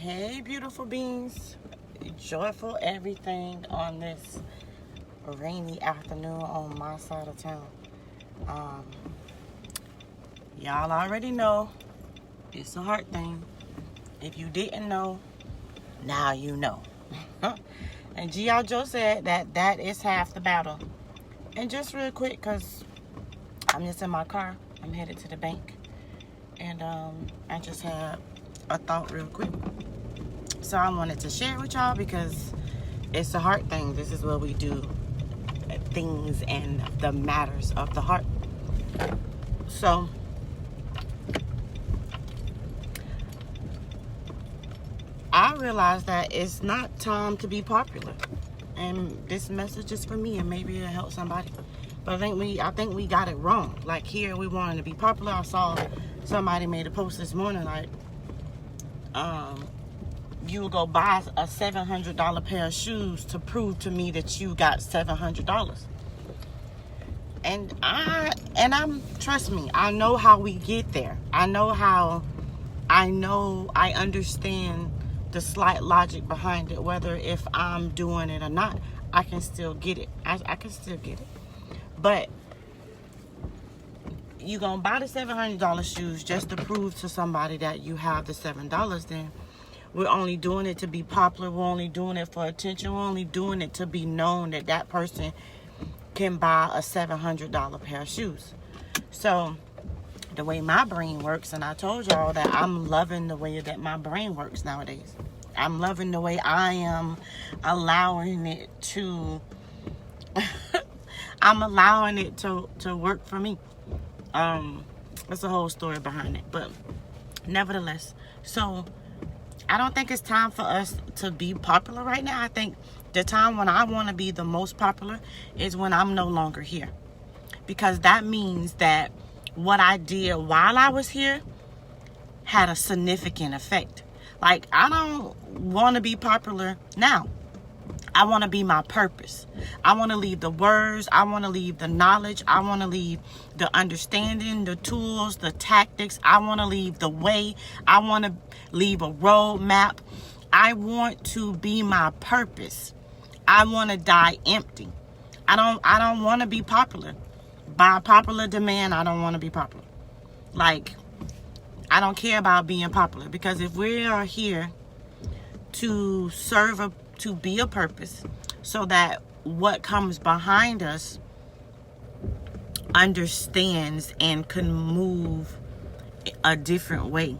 Hey, beautiful beings, joyful everything on this rainy afternoon on my side of town. Y'all already know it's a heart thing. If you didn't know, now you know. And G.I. Joe said that is half the battle. And just real quick, because I'm just in my car, I'm headed to the bank, and I just had a thought real quick. So I wanted to share with y'all because it's a heart thing. This is what we do, things and the matters of the heart. So I realized that it's not time to be popular, and this message is for me, and maybe it'll help somebody. But I think we got it wrong. Like, here we wanted to be popular. I saw somebody made a post this morning like, you will go buy a $700 pair of shoes to prove to me that you got $700. And trust me, I know how we get there. I understand the slight logic behind it. Whether if I'm doing it or not, I can still get it. I can still get it. But you gonna buy the $700 shoes just to prove to somebody that you have the $7, then we're only doing it to be popular. We're only doing it for attention. We're only doing it to be known that that person can buy a $700 pair of shoes. So the way my brain works, and I told y'all that I'm loving the way that my brain works nowadays. I'm loving the way I am allowing it to I'm allowing it to work for me. There's a whole story behind it, but nevertheless, so I don't think it's time for us to be popular right now. I think the time when I want to be the most popular is when I'm no longer here, because that means that what I did while I was here had a significant effect. Like, I don't want to be popular now. I want to be my purpose. I want to leave the words. I want to leave the knowledge. I want to leave the understanding, the tools, the tactics. I want to leave the way. I want to leave a roadmap. I want to be my purpose. I want to die empty. I don't want to be popular. By popular demand, I don't want to be popular. Like, I don't care about being popular, because if we are here to to be a purpose, so that what comes behind us understands and can move a different way,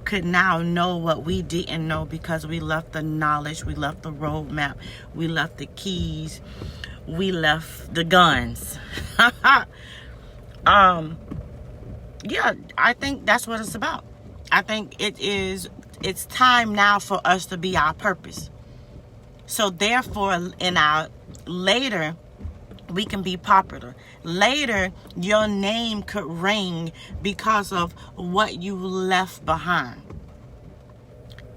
could now know what we didn't know, because we left the knowledge, we left the roadmap, we left the keys, we left the guns. Yeah, I think that's what it's about. I think it's time now for us to be our purpose. So therefore, in our later, we can be popular. Later, your name could ring because of what you left behind.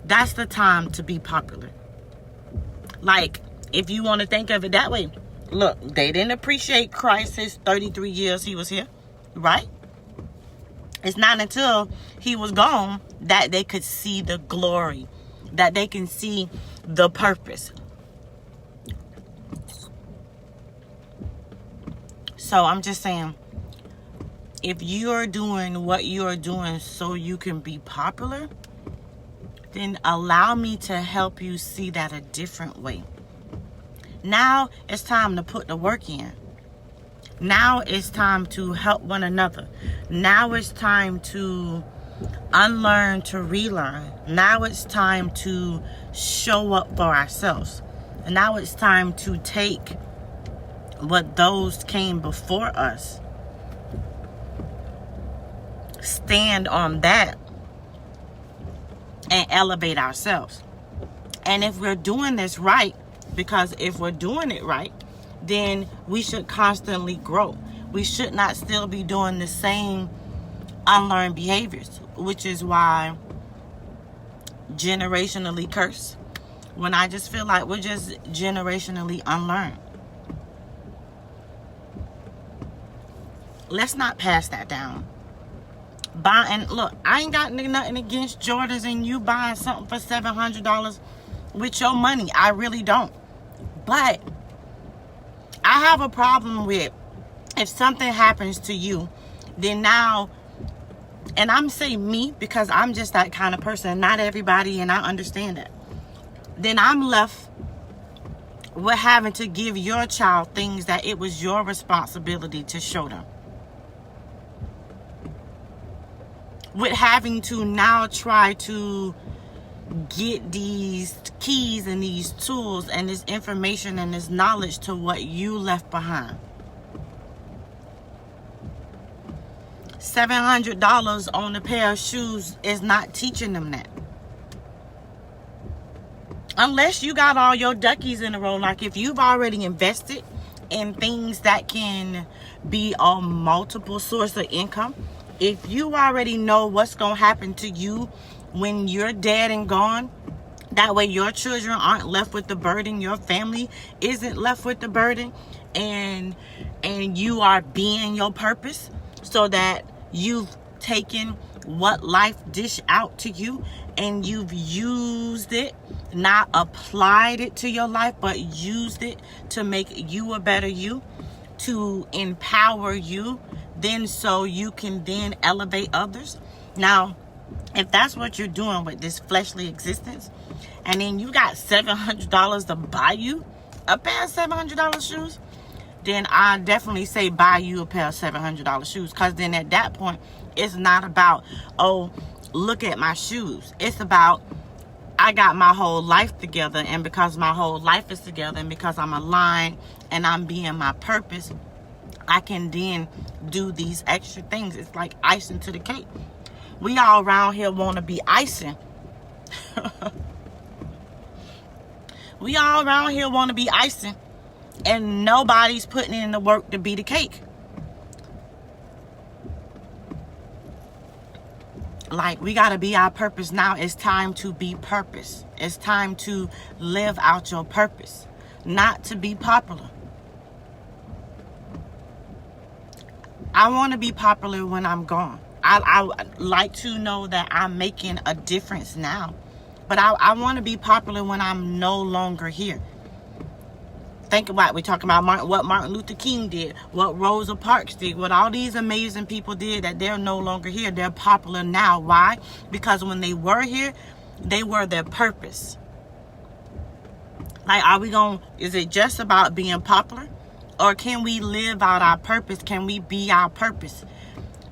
That's the time to be popular. Like, if you want to think of it that way, look, they didn't appreciate Christ his 33 years he was here, right? It's not until he was gone that they could see the glory, that they can see the purpose. So I'm just saying, if you're doing what you're doing so you can be popular, then allow me to help you see that a different way. Now it's time to put the work in. Now it's time to help one another. Now it's time to unlearn to relearn. Now it's time to show up for ourselves. And now it's time to take what those came before us, stand on that, and elevate ourselves. And if we're doing this right, because if we're doing it right, then we should constantly grow. We should not still be doing the same unlearned behaviors, which is why generationally cursed, when I just feel like we're just generationally unlearned. Let's not pass that down. buying, look, I ain't got nothing against Jordans and you buying something for $700 with your money. I really don't. But I have a problem with, if something happens to you, then now, and I'm saying me because I'm just that kind of person, not everybody, and I understand that. Then I'm left with having to give your child things that it was your responsibility to show them. With having to now try to get these keys and these tools and this information and this knowledge to what you left behind. $700 on a pair of shoes is not teaching them that. Unless you got all your duckies in a row. Like if you've already invested in things that can be a multiple source of income, if you already know what's going to happen to you when you're dead and gone, that way your children aren't left with the burden, your family isn't left with the burden, and you are being your purpose, so that you've taken what life dish out to you and you've used it, not applied it to your life, but used it to make you a better you, to empower you, then so you can then elevate others. Now, if that's what you're doing with this fleshly existence, and then you got $700 to buy you a pair of $700 shoes, then I definitely say buy you a pair of $700 shoes. Because then at that point, it's not about, oh, look at my shoes. It's about, I got my whole life together, and because my whole life is together, and because I'm aligned and I'm being my purpose, I can then do these extra things. It's like icing to the cake. We all around here want to be icing. We all around here want to be icing, and nobody's putting in the work to be the cake. Like, we got to be our purpose now. It's time to be purpose. It's time to live out your purpose, not to be popular. I want to be popular when I'm gone. I like to know that I'm making a difference now. But I want to be popular when I'm no longer here. Think about, we're talking about what Martin Luther King did, what Rosa Parks did, what all these amazing people did, that they're no longer here. They're popular now. Why? Because when they were here, they were their purpose. Like, is it just about being popular? Or can we live out our purpose? Can we be our purpose?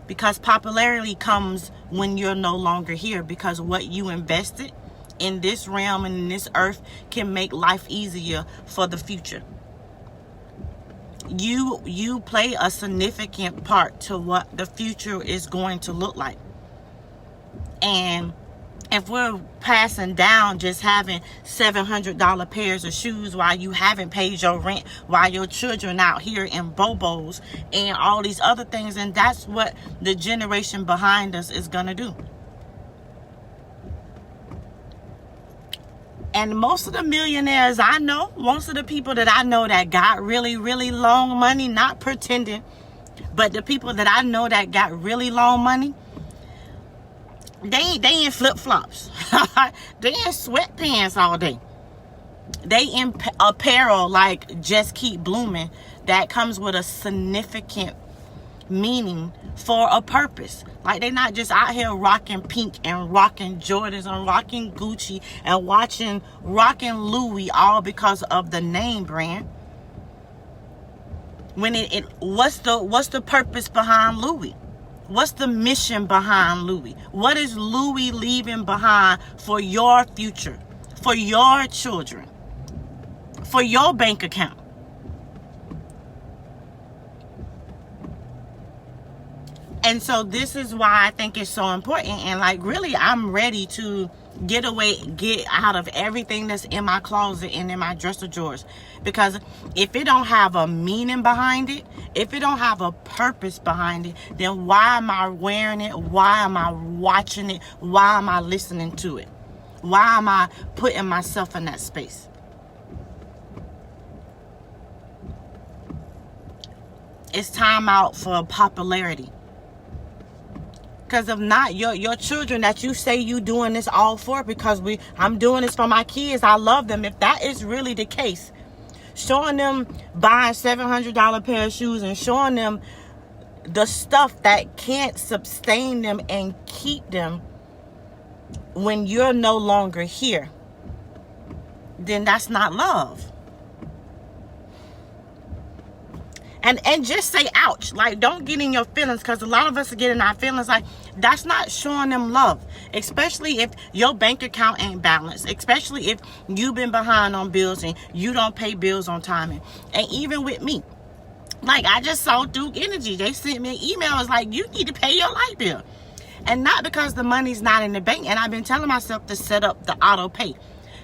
Because popularity comes when you're no longer here. Because what you invested in this realm and in this earth can make life easier for the future. You play a significant part to what the future is going to look like. And if we're passing down just having $700 pairs of shoes while you haven't paid your rent, while your children out here in bobos and all these other things, and that's what the generation behind us is going to do. And most of the millionaires I know, most of the people that I know that got really, really long money, not pretending, but the people that I know that got really long money, they in flip-flops. They in sweatpants all day. They in apparel like Just Keep Blooming that comes with a significant meaning for a purpose. Like, they not just out here rocking pink and rocking Jordans and rocking Gucci and rocking Louis, all because of the name brand. When what's the purpose behind Louis? What's the mission behind Louis? What is Louis leaving behind for your future, for your children, for your bank account? And so this is why I think it's so important. And like, really, I'm ready to get out of everything that's in my closet and in my dresser drawers. Because if it don't have a meaning behind it, if it don't have a purpose behind it, then why am I wearing it? Why am I watching it? Why am I listening to it? Why am I putting myself in that space? It's time out for popularity. Because if not, your children that you say you doing this all for, because I'm doing this for my kids, I love them. If that is really the case, showing them buying $700 pair of shoes and showing them the stuff that can't sustain them and keep them when you're no longer here, then that's not love. And just say ouch. Like, don't get in your feelings, because a lot of us are getting our feelings. Like, that's not showing them love, especially if your bank account ain't balanced, especially if you've been behind on bills and you don't pay bills on time. And even with me, like, I just saw Duke Energy, they sent me an email. It's like, you need to pay your light bill. And not because the money's not in the bank. And I've been telling myself to set up the auto pay,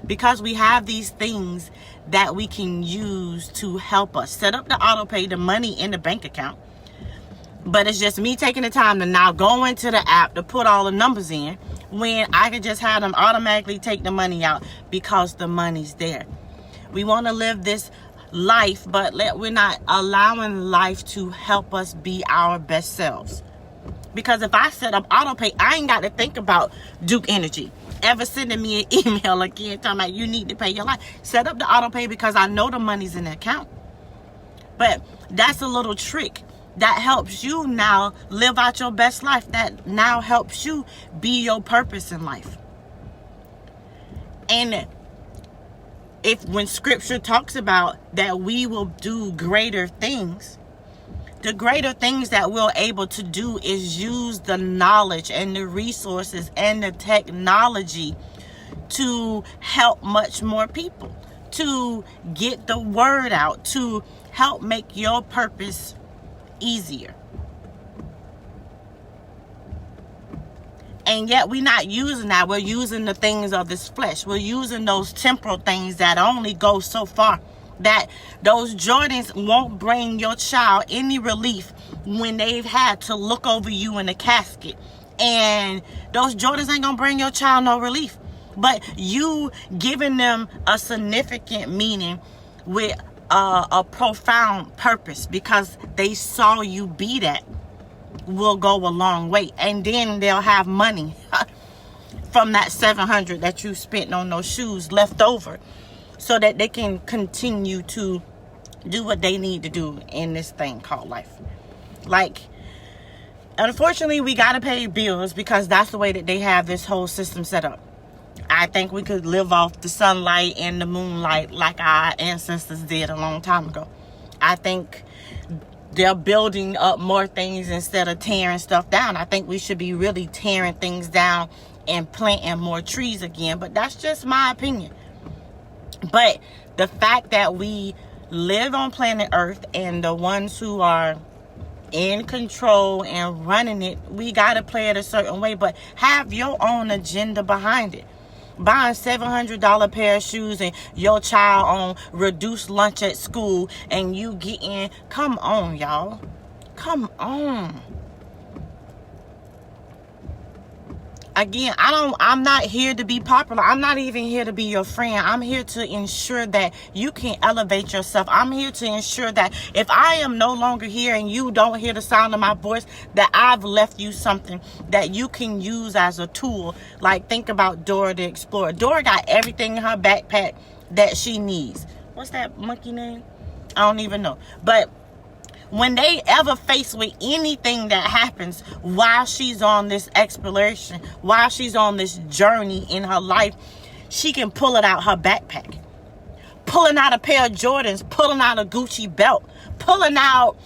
because we have these things that we can use to help us set up the auto pay, the money in the bank account. But it's just me taking the time to now go into the app to put all the numbers in, when I could just have them automatically take the money out because the money's there. We want to live this life, but we're not allowing life to help us be our best selves. Because if I set up auto pay, I ain't got to think about Duke Energy ever sending me an email again talking about you need to pay your life. Set up the auto pay because I know the money's in the account. But that's a little trick that helps you now live out your best life, that now helps you be your purpose in life. And when scripture talks about that we will do greater things, the greater things that we're able to do is use the knowledge and the resources and the technology to help much more people, to get the word out, to help make your purpose easier. And yet we're not using that. We're using the things of this flesh. We're using those temporal things that only go so far. That those Jordans won't bring your child any relief when they've had to look over you in a casket. And those Jordans ain't gonna bring your child no relief. But you giving them a significant meaning with a profound purpose, because they saw you be that, will go a long way. And then they'll have money from that $700 that you spent on those shoes left over, so that they can continue to do what they need to do in this thing called life. Like, unfortunately, we got to pay bills because that's the way that they have this whole system set up. I think we could live off the sunlight and the moonlight like our ancestors did a long time ago. I think they're building up more things instead of tearing stuff down. I think we should be really tearing things down and planting more trees again. But that's just my opinion. But the fact that we live on planet Earth, and the ones who are in control and running it, we got to play it a certain way, but have your own agenda behind it. Buying $700 pair of shoes and your child on reduced lunch at school, and you getting, come on, y'all. Come on. Again, I'm not here to be popular. I'm not even here to be your friend. I'm here to ensure that you can elevate yourself. I'm here to ensure that if I am no longer here and you don't hear the sound of my voice, that I've left you something that you can use as a tool. Like, think about Dora the Explorer. Dora got everything in her backpack that she needs. What's that monkey name? I don't even know. But when they ever faced with anything that happens while she's on this exploration, while she's on this journey in her life, she can pull it out her backpack. Pulling out a pair of Jordans, pulling out a Gucci belt, pulling out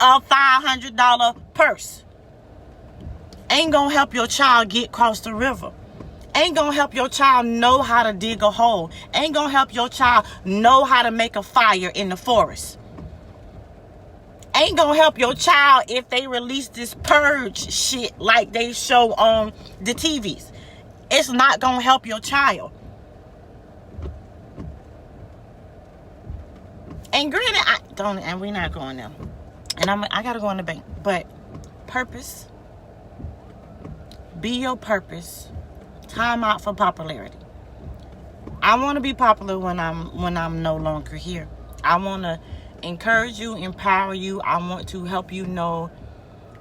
a $500 purse. Ain't gonna help your child get across the river. Ain't gonna help your child know how to dig a hole. Ain't gonna help your child know how to make a fire in the forest. Ain't gonna help your child if they release this purge shit like they show on the TVs. It's not gonna help your child. And granted, and we're not going there. And I gotta go in the bank. But purpose, be your purpose. Time out for popularity. I want to be popular when I'm no longer here. I want to encourage you, empower you. I want to help you know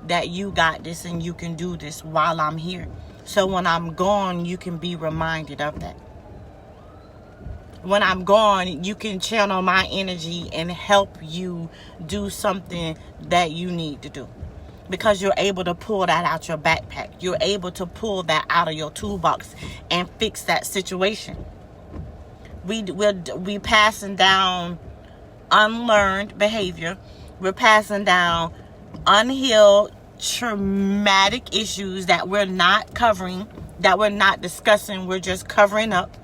that you got this and you can do this while I'm here. So when I'm gone, you can be reminded of that. When I'm gone, you can channel my energy and help you do something that you need to do. Because you're able to pull that out your backpack. You're able to pull that out of your toolbox and fix that situation. We passing down unlearned behavior. We're passing down unhealed traumatic issues that we're not covering, that we're not discussing. We're just covering up.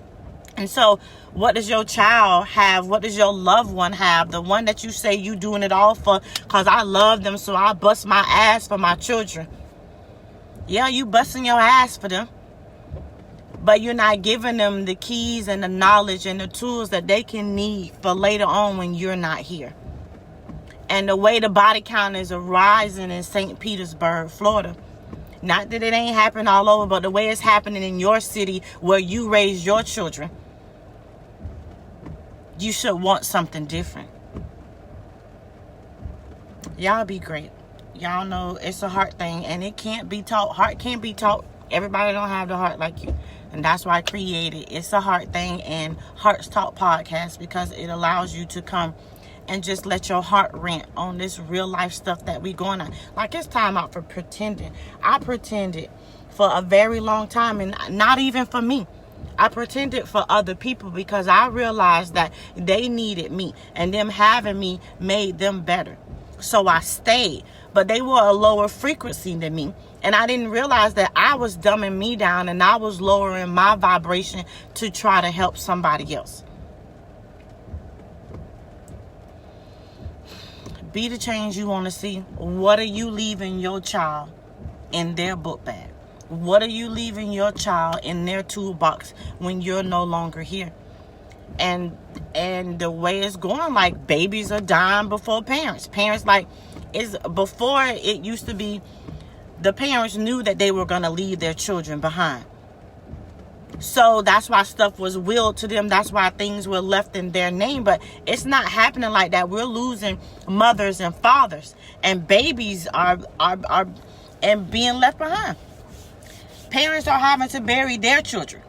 And so what does your child have? What does your loved one have? The one that you say you doing it all for, because I love them, so I bust my ass for my children. Yeah, you busting your ass for them. But you're not giving them the keys and the knowledge and the tools that they can need for later on when you're not here. And the way the body count is rising in St. Petersburg, Florida. Not that it ain't happening all over, but the way it's happening in your city where you raise your children. You should want something different. Y'all be great. Y'all know it's a heart thing and it can't be taught. Heart can't be taught. Everybody don't have the heart like you. And that's why I created It's a Heart Thing and Hearts Talk podcast, because it allows you to come and just let your heart rant on this real life stuff that we going on. Like, it's time out for pretending. I pretended for a very long time, and not even for me. I pretended for other people because I realized that they needed me, and them having me made them better. So I stayed, but they were a lower frequency than me. And I didn't realize that I was dumbing me down and I was lowering my vibration to try to help somebody else. Be the change you want to see. What are you leaving your child in their book bag? What are you leaving your child in their toolbox when you're no longer here? And the way it's going, like, babies are dying before parents. Parents, like, before it used to be the parents knew that they were going to leave their children behind. So that's why stuff was willed to them. That's why things were left in their name. But it's not happening like that. We're losing mothers and fathers, and babies are and being left behind. Parents are having to bury their children.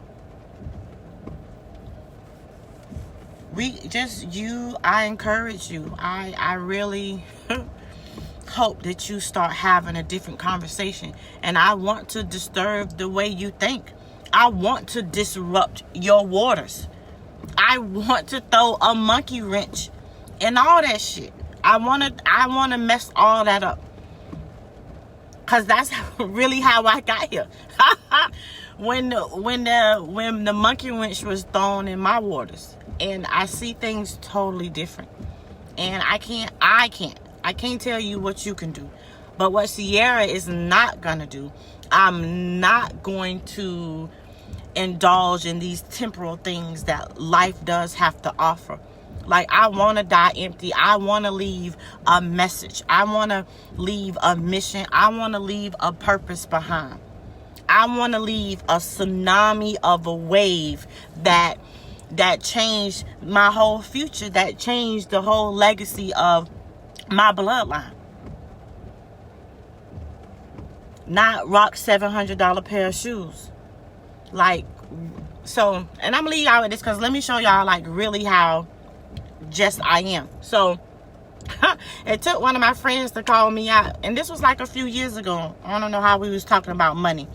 I encourage you. I really hope that you start having a different conversation. And I want to disturb the way you think. I want to disrupt your waters. I want to throw a monkey wrench in all that shit. I want to mess all that up. Cause that's really how I got here. when the monkey wrench was thrown in my waters, and I see things totally different. And I can't tell you what you can do. But what Sierra is not gonna do, I'm not going to indulge in these temporal things that life does have to offer. Like, I want to die empty. I want to leave a message. I want to leave a mission. I want to leave a purpose behind. I want to leave a tsunami of a wave that changed my whole future, that changed the whole legacy of my bloodline. Not rock $700 pair of shoes. Like, so, and I'm gonna leave y'all with this because let me show y'all, like, really how just I am. So it took one of my friends to call me out, and this was like a few years ago. I don't know how we was talking about money,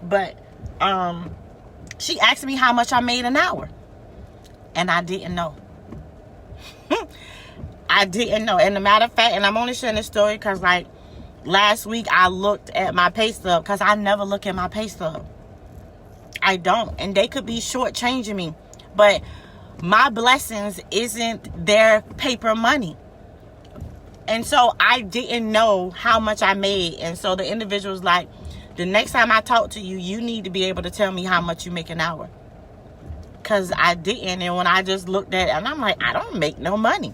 but she asked me how much I made an hour, and I didn't know. I didn't know. And the matter of fact, and I'm only sharing this story because, like, last week I looked at my pay stub, because I never look at my pay stub. I don't. And they could be shortchanging me. But my blessings isn't their paper money. And so I didn't know how much I made. And so the individual was like, the next time I talk to you, you need to be able to tell me how much you make an hour. Because I didn't. And when I just looked at it, and I'm like, I don't make no money.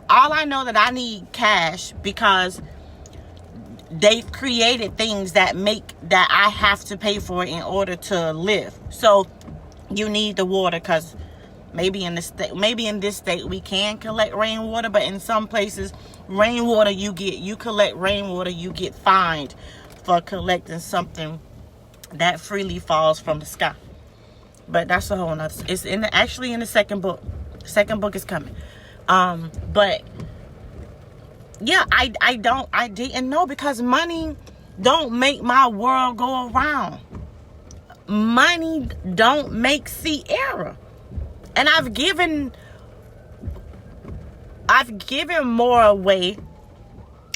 All I know that I need cash because they've created things that I have to pay for in order to live. So you need the water because Maybe in this state we can collect rainwater, but in some places, rainwater you collect rainwater, you get fined for collecting something that freely falls from the sky. But that's a whole nother. It's actually in the second book. The second book is coming. But yeah, I didn't know, because money don't make my world go around. Money don't make Sierra. And I've given more away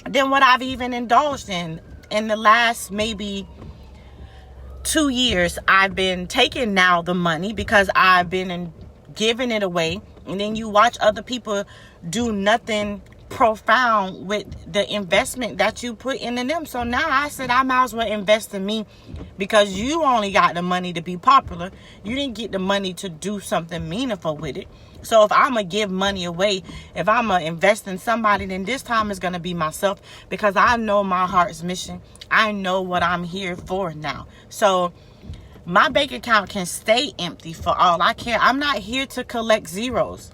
than what I've even indulged in. In the last maybe 2 years, I've been taking now the money because I've been giving it away. And then you watch other people do nothing profound with the investment that you put into them. So now I said I might as well invest in me, because you only got the money to be popular. You didn't get the money to do something meaningful with it. So if I'm going to give money away, if I'm going to invest in somebody, then this time it's going to be myself, because I know my heart's mission. I know what I'm here for now. So my bank account can stay empty for all I care. I'm not here to collect zeros.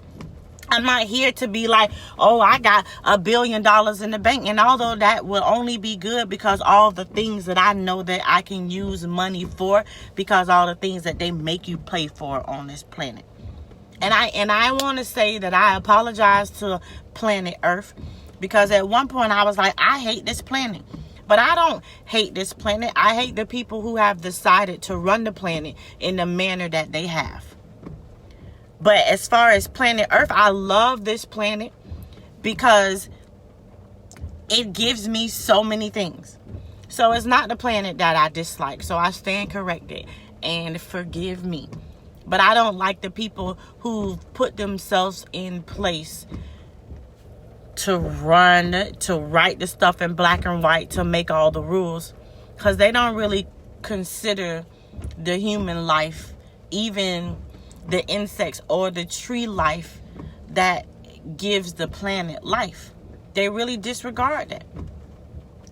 I'm not here to be like, oh, I got $1 billion in the bank. And although that will only be good because all the things that I know that I can use money for, because all the things that they make you pay for on this planet. And I want to say that I apologize to planet Earth, because at one point I was like, I hate this planet. But I don't hate this planet. I hate the people who have decided to run the planet in the manner that they have. But as far as planet Earth, I love this planet because it gives me so many things. So it's not the planet that I dislike. So I stand corrected, and forgive me. But I don't like the people who put themselves in place to write the stuff in black and white, to make all the rules, because they don't really consider the human life, even the insects or the tree life that gives the planet life. They really disregard that.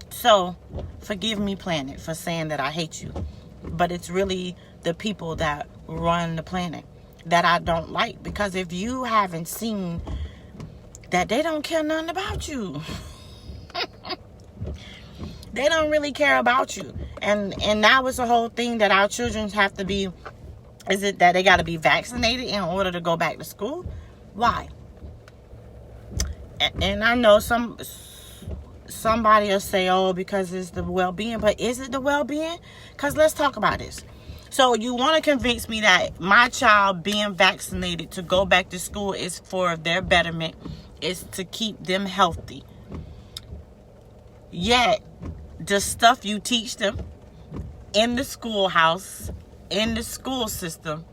So forgive me, planet, for saying that I hate you, but it's really the people that run the planet that I don't like, because if you haven't seen that, they don't care nothing about you. They don't really care about you. And now it's a whole thing that our children have to be. Is it that they got to be vaccinated in order to go back to school? Why? And I know somebody will say, oh, because it's the well-being. But is it the well-being? Because let's talk about this. So you want to convince me that my child being vaccinated to go back to school is for their betterment, is to keep them healthy. Yet, the stuff you teach them in the schoolhouse, in the school system,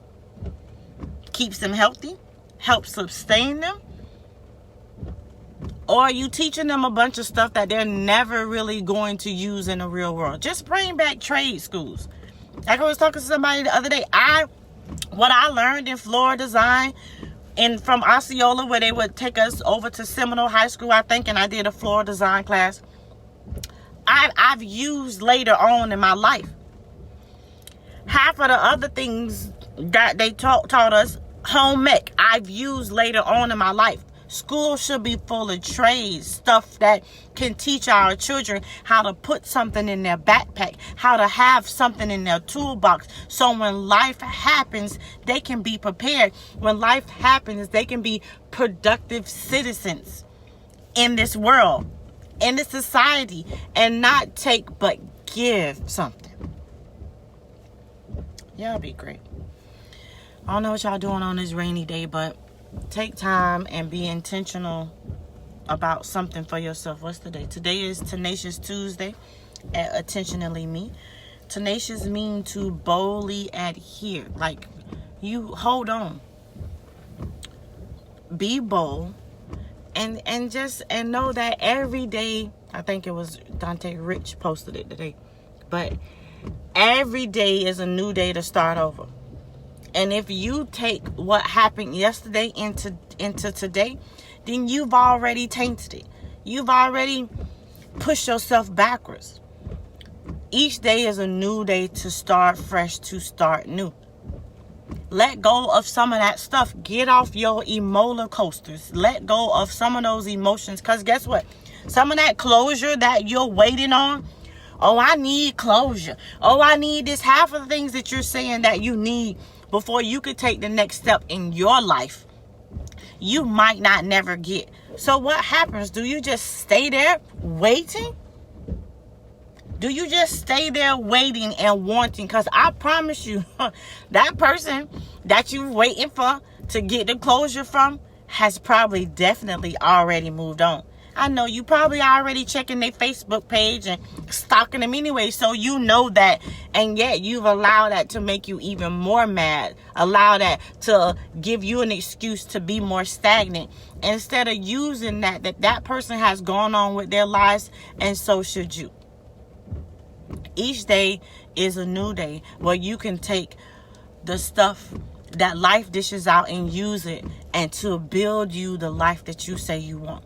keeps them healthy, helps sustain them? Or are you teaching them a bunch of stuff that they're never really going to use in the real world? Just bring back trade schools. Like I was talking to somebody the other day. What I learned in floor design and from Osceola, where they would take us over to Seminole High School, I think, and I did a floor design class, I've used later on in my life. Half of the other things that they taught us, home ec, I've used later on in my life. School should be full of trades, stuff that can teach our children how to put something in their backpack, how to have something in their toolbox. So when life happens, they can be prepared. When life happens, they can be productive citizens in this world, in this society, and not take but give something. Y'all be great. I don't know what y'all doing on this rainy day, but take time and be intentional about something for yourself. What's the day? Today is Tenacious Tuesday at Attentionally Me. Tenacious mean to boldly adhere. Like, you hold on. Be bold. And know that every day, I think it was Dante Rich posted it today, but every day is a new day to start over. And if you take what happened yesterday into today, then you've already tainted it. You've already pushed yourself backwards. Each day is a new day to start fresh, to start new. Let go of some of that stuff. Get off your emotional coasters. Let go of some of those emotions. Because guess what? Some of that closure that you're waiting on. Oh, I need closure. Oh, I need this. Half of the things that you're saying that you need before you could take the next step in your life, you might not never get. So what happens? Do you just stay there waiting? Do you just stay there waiting and wanting? Because I promise you, that person that you're waiting for to get the closure from has probably definitely already moved on. I know you probably already checking their Facebook page and stalking them anyway, so you know that, and yet you've allowed that to make you even more mad. Allow that to give you an excuse to be more stagnant instead of using that person has gone on with their lives, and so should you. Each day is a new day where you can take the stuff that life dishes out and use it, and to build you the life that you say you want.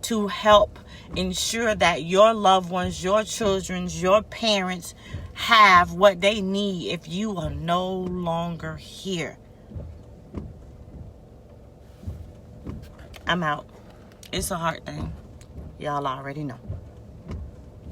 To help ensure that your loved ones, your children, your parents have what they need if you are no longer here. I'm out. It's a hard thing. Y'all already know.